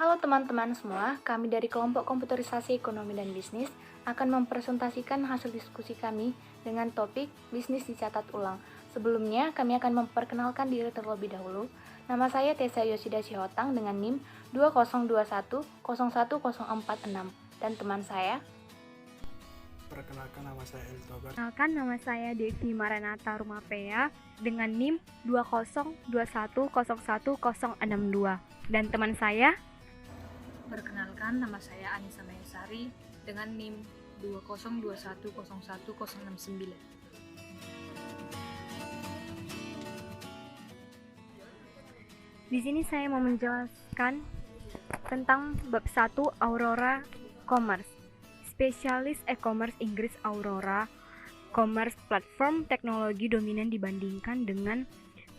Halo teman-teman semua, kami dari kelompok komputerisasi ekonomi dan bisnis akan mempresentasikan hasil diskusi kami dengan topik bisnis dicatat ulang. Sebelumnya, kami akan memperkenalkan diri terlebih dahulu. Nama saya Tessa Yoshida Chihotang dengan NIM 2021 01046 dan teman saya. Perkenalkan, nama saya El Togar. Perkenalkan, nama saya Devi Maranata Rumapea dengan NIM 2021 01062 dan teman saya. Perkenalkan, nama saya Anissa Mahesari dengan NIM 2021 01069. Di sini saya mau menjelaskan tentang bab 1 Aurora Commerce. Spesialis e-commerce Inggris Aurora Commerce platform teknologi dominan dibandingkan dengan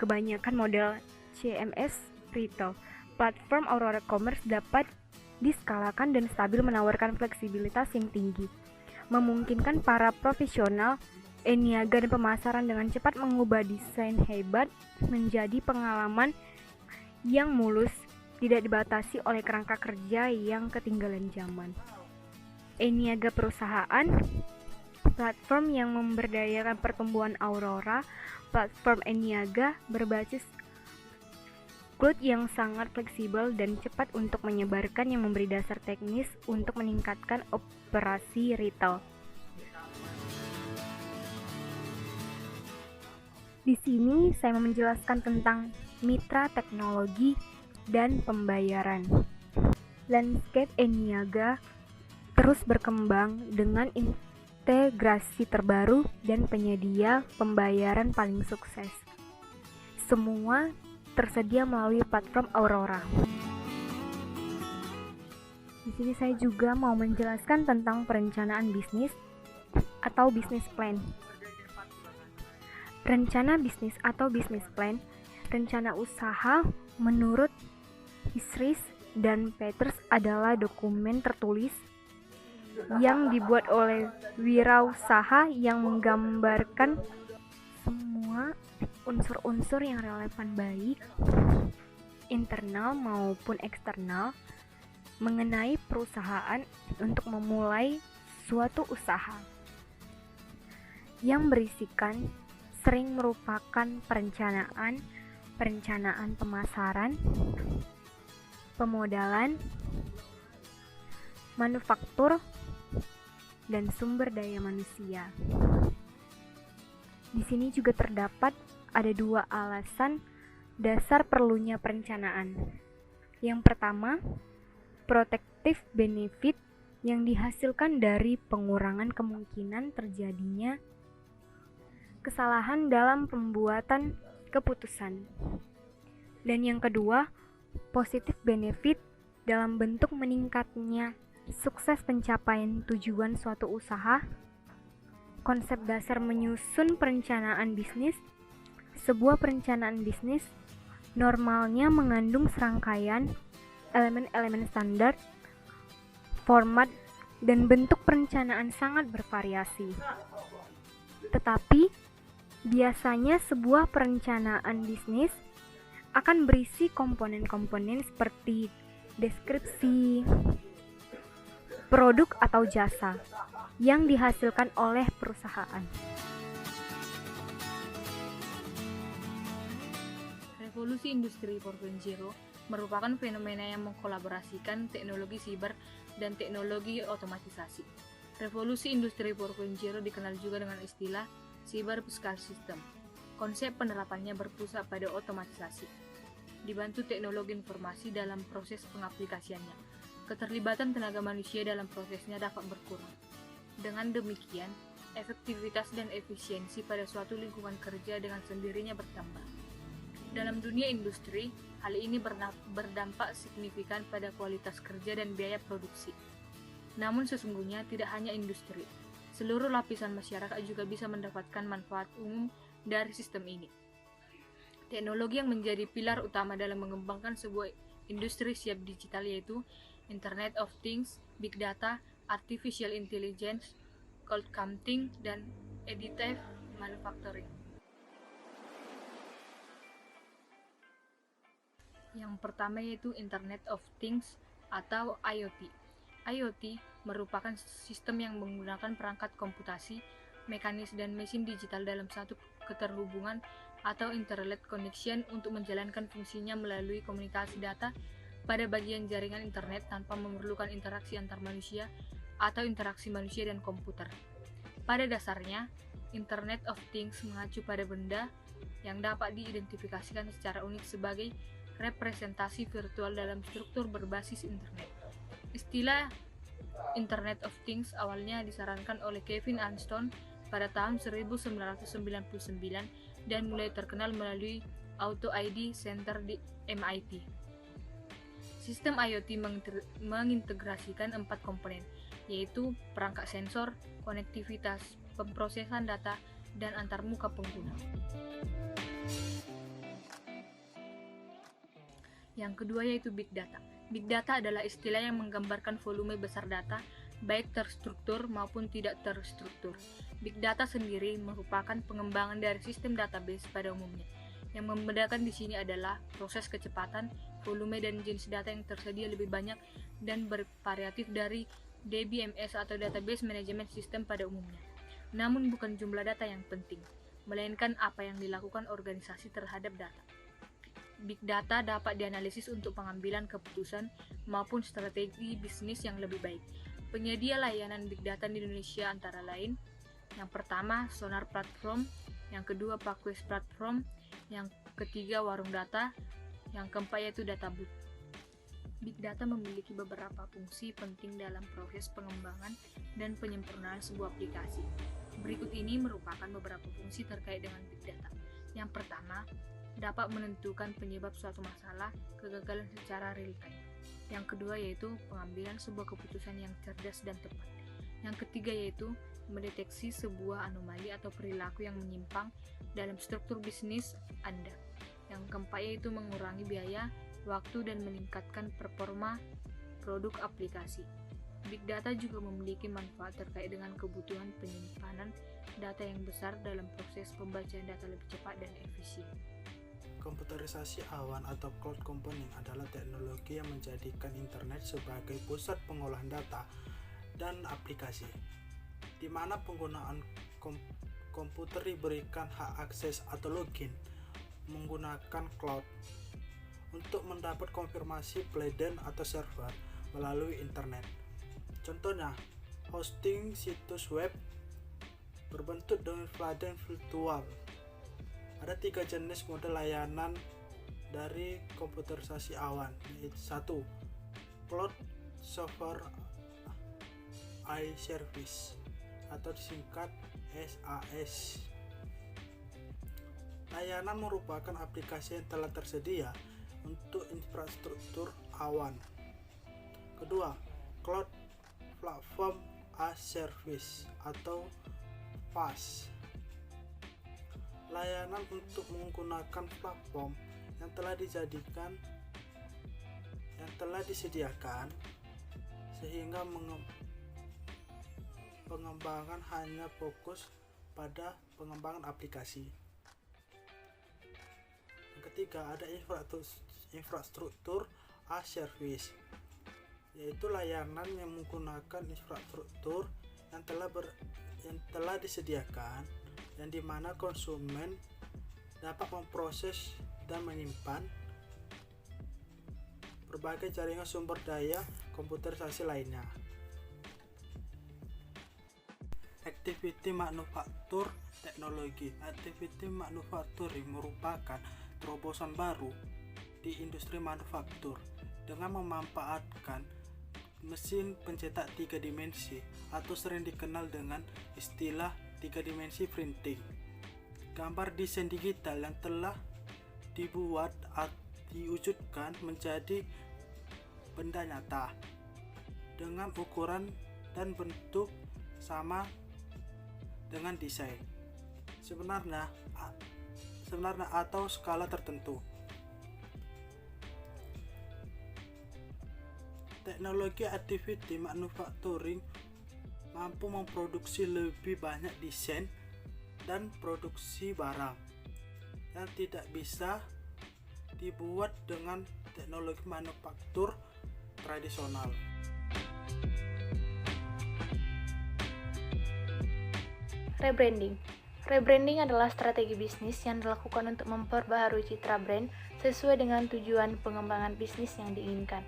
kebanyakan model CMS retail. Platform Aurora Commerce dapat diskalakan dan stabil, menawarkan fleksibilitas yang tinggi, memungkinkan para profesional e-niaga dan pemasaran dengan cepat mengubah desain hebat menjadi pengalaman yang mulus, tidak dibatasi oleh kerangka kerja yang ketinggalan zaman. E-niaga perusahaan, platform yang memberdayakan pertumbuhan Aurora, platform e-niaga berbasis cloud yang sangat fleksibel dan cepat untuk menyebarkan, yang memberi dasar teknis untuk meningkatkan operasi retail. Di sini saya mau menjelaskan tentang mitra teknologi dan pembayaran. Landscape e-niaga terus berkembang dengan integrasi terbaru dan penyedia pembayaran paling sukses. Semua tersedia melalui platform Aurora. Di sini saya juga mau menjelaskan tentang perencanaan bisnis atau business plan. Rencana bisnis atau business plan, rencana usaha menurut Hisrich dan Peters adalah dokumen tertulis yang dibuat oleh wirausaha yang menggambarkan semua unsur-unsur yang relevan baik internal maupun eksternal mengenai perusahaan untuk memulai suatu usaha, yang berisikan sering merupakan perencanaan pemasaran, pemodalan, manufaktur, dan sumber daya manusia. Di sini juga terdapat ada 2 alasan dasar perlunya perencanaan. Yang pertama, protective benefit yang dihasilkan dari pengurangan kemungkinan terjadinya kesalahan dalam pembuatan keputusan. Dan yang kedua, positive benefit dalam bentuk meningkatnya sukses pencapaian tujuan suatu usaha. Konsep dasar menyusun perencanaan bisnis. Sebuah perencanaan bisnis normalnya mengandung serangkaian elemen-elemen standar, format, dan bentuk perencanaan sangat bervariasi. Tetapi, biasanya sebuah perencanaan bisnis akan berisi komponen-komponen seperti deskripsi produk atau jasa yang dihasilkan oleh perusahaan. Revolusi Industri 4.0 merupakan fenomena yang mengkolaborasikan teknologi siber dan teknologi otomatisasi. Revolusi Industri 4.0 dikenal juga dengan istilah Cyber Physical System. Konsep penerapannya berpusat pada otomatisasi, dibantu teknologi informasi dalam proses pengaplikasiannya. Keterlibatan tenaga manusia dalam prosesnya dapat berkurang. Dengan demikian, efektivitas dan efisiensi pada suatu lingkungan kerja dengan sendirinya bertambah. Dalam dunia industri, hal ini berdampak signifikan pada kualitas kerja dan biaya produksi. Namun sesungguhnya tidak hanya industri, seluruh lapisan masyarakat juga bisa mendapatkan manfaat umum dari sistem ini. Teknologi yang menjadi pilar utama dalam mengembangkan sebuah industri siap digital yaitu Internet of Things, Big Data, Artificial Intelligence, Cloud Computing, dan Additive Manufacturing. Yang pertama yaitu Internet of Things atau IoT. IoT merupakan sistem yang menggunakan perangkat komputasi, mekanis dan mesin digital dalam satu keterhubungan atau internet connection untuk menjalankan fungsinya melalui komunikasi data pada bagian jaringan internet tanpa memerlukan interaksi antar manusia atau interaksi manusia dan komputer. Pada dasarnya, Internet of Things mengacu pada benda yang dapat diidentifikasikan secara unik sebagai representasi virtual dalam struktur berbasis internet. Istilah Internet of Things awalnya disarankan oleh Kevin Anston pada tahun 1999 dan mulai terkenal melalui Auto ID Center di MIT. Sistem IoT mengintegrasikan 4 komponen, yaitu perangkat sensor, konektivitas, pemrosesan data, dan antarmuka pengguna. Yang kedua yaitu Big Data. Big Data adalah istilah yang menggambarkan volume besar data, baik terstruktur maupun tidak terstruktur. Big Data sendiri merupakan pengembangan dari sistem database pada umumnya. Yang membedakan di sini adalah proses kecepatan, volume dan jenis data yang tersedia lebih banyak dan bervariatif dari DBMS atau Database Management System pada umumnya. Namun bukan jumlah data yang penting, melainkan apa yang dilakukan organisasi terhadap data. Big Data dapat dianalisis untuk pengambilan keputusan maupun strategi bisnis yang lebih baik. Penyedia layanan Big Data di Indonesia antara lain, yang pertama Sonar Platform, yang kedua Pakwes Platform, yang ketiga Warung Data, yang keempat yaitu Databooth. Big Data memiliki beberapa fungsi penting dalam proses pengembangan dan penyempurnaan sebuah aplikasi. Berikut ini merupakan beberapa fungsi terkait dengan Big Data. Yang pertama, dapat menentukan penyebab suatu masalah kegagalan secara real time. Yang kedua yaitu pengambilan sebuah keputusan yang cerdas dan tepat. Yang ketiga yaitu mendeteksi sebuah anomali atau perilaku yang menyimpang dalam struktur bisnis Anda. Yang keempat yaitu mengurangi biaya, waktu, dan meningkatkan performa produk aplikasi. Big Data juga memiliki manfaat terkait dengan kebutuhan penyimpanan data yang besar dalam proses pembacaan data lebih cepat dan efisien. Komputerisasi awan atau cloud computing adalah teknologi yang menjadikan internet sebagai pusat pengolahan data dan aplikasi, di mana penggunaan komputer diberikan hak akses atau login menggunakan cloud untuk mendapat konfirmasi plugin atau server melalui internet. Contohnya, hosting situs web berbentuk dengan plugin virtual. Ada 3 jenis model layanan dari komputerisasi awan, yaitu 1. Cloud Software iService atau disingkat SAS. Layanan merupakan aplikasi yang telah tersedia untuk infrastruktur awan. Kedua, Cloud Platform as Service atau PaaS. Layanan untuk menggunakan platform yang telah disediakan sehingga pengembangan hanya fokus pada pengembangan aplikasi. Yang ketiga, ada infrastruktur as service, yaitu layanan yang menggunakan infrastruktur yang telah disediakan dan di mana konsumen dapat memproses dan menyimpan berbagai jaringan sumber daya komputerisasi lainnya. Activity manufaktur teknologi. Activity manufacturing merupakan terobosan baru di industri manufaktur dengan memanfaatkan mesin pencetak 3 dimensi atau sering dikenal dengan istilah 3 dimensi printing. Gambar desain digital yang telah dibuat atau diwujudkan menjadi benda nyata dengan ukuran dan bentuk sama dengan desain sebenarnya atau skala tertentu. Teknologi activity manufacturing mampu memproduksi lebih banyak desain dan produksi barang yang tidak bisa dibuat dengan teknologi manufaktur tradisional. Rebranding. Rebranding adalah strategi bisnis yang dilakukan untuk memperbaharui citra brand sesuai dengan tujuan pengembangan bisnis yang diinginkan.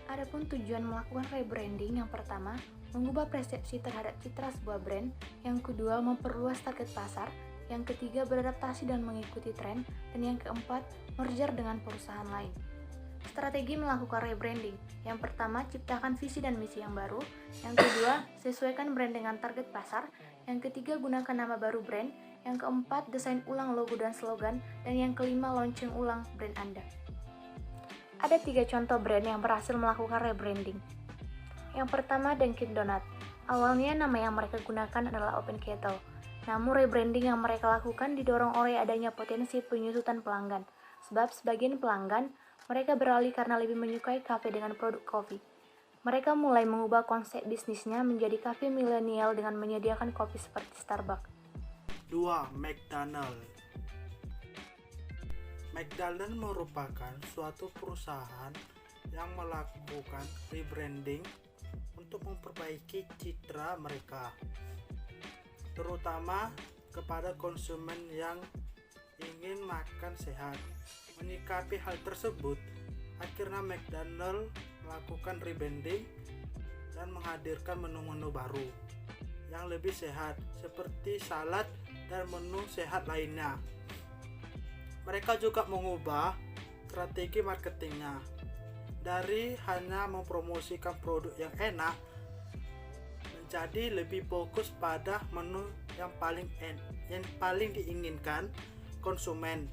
Adapun tujuan melakukan rebranding, yang pertama, mengubah persepsi terhadap citra sebuah brand, yang kedua, memperluas target pasar, yang ketiga, beradaptasi dan mengikuti tren, dan yang keempat, merger dengan perusahaan lain. Strategi melakukan rebranding. Yang pertama, ciptakan visi dan misi yang baru. Yang kedua, sesuaikan brand dengan target pasar. Yang ketiga, gunakan nama baru brand. Yang keempat, desain ulang logo dan slogan. Dan yang kelima, launching ulang brand Anda. Ada 3 contoh brand yang berhasil melakukan rebranding. Yang pertama, Dunkin Donut. Awalnya nama yang mereka gunakan adalah Open Kettle. Namun rebranding yang mereka lakukan didorong oleh adanya potensi penyusutan pelanggan. Sebab sebagian pelanggan mereka beralih karena lebih menyukai kafe dengan produk kopi. Mereka mulai mengubah konsep bisnisnya menjadi kafe milenial dengan menyediakan kopi seperti Starbucks. 2. McDonald's. McDonald's merupakan suatu perusahaan yang melakukan rebranding untuk memperbaiki citra mereka, terutama kepada konsumen yang ingin makan sehat. Menyikapi hal tersebut, akhirnya McDonald's melakukan rebranding dan menghadirkan menu-menu baru yang lebih sehat seperti salad dan menu sehat lainnya. Mereka juga mengubah strategi marketingnya dari hanya mempromosikan produk yang enak menjadi lebih fokus pada menu yang paling diinginkan konsumen.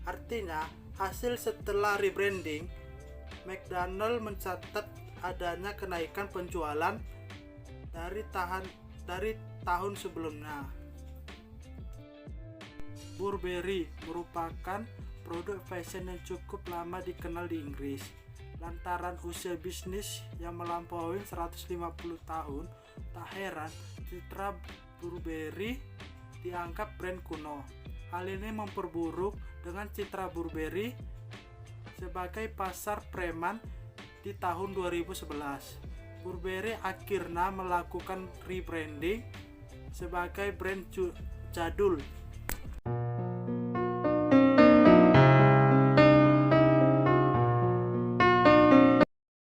Artinya, hasil setelah rebranding, McDonald's mencatat adanya kenaikan penjualan dari tahun sebelumnya. Burberry merupakan produk fashion yang cukup lama dikenal di Inggris. Lantaran usia bisnis yang melampaui 150 tahun, tak heran citra Burberry dianggap brand kuno. Hal ini memperburuk dengan citra Burberry sebagai pasar preman di tahun 2011. Burberry akhirnya melakukan rebranding sebagai brand jadul